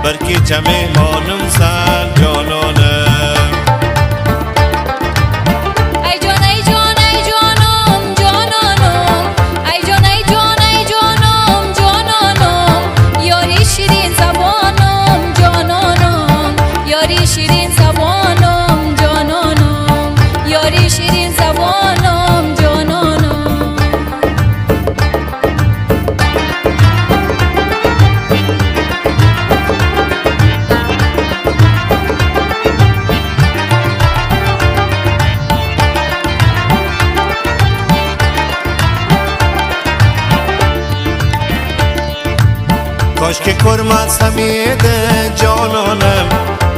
برکی چمی مانم سر جانانم ای جان ای جان ای جانم جانانم ای جان ای جان ای جانم جانانم یاری شیرین زبانم جانانم یاری شیرین زبانم جانانم یاری شیرین زبانم جانانم کاش که کرما سمیده جانانم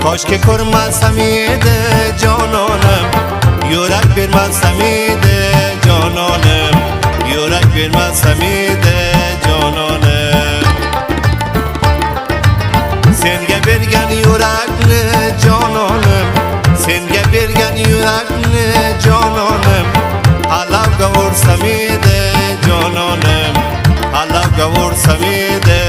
کاش که کرما سمیده جانانم یورک برما سمیده جانانم یورک برما سمیده جانانم سنگه برگن یورک نه جانانم سنگه برگن یورک نه جانانم حالا گور سمیده جانانم حالا گور سمیده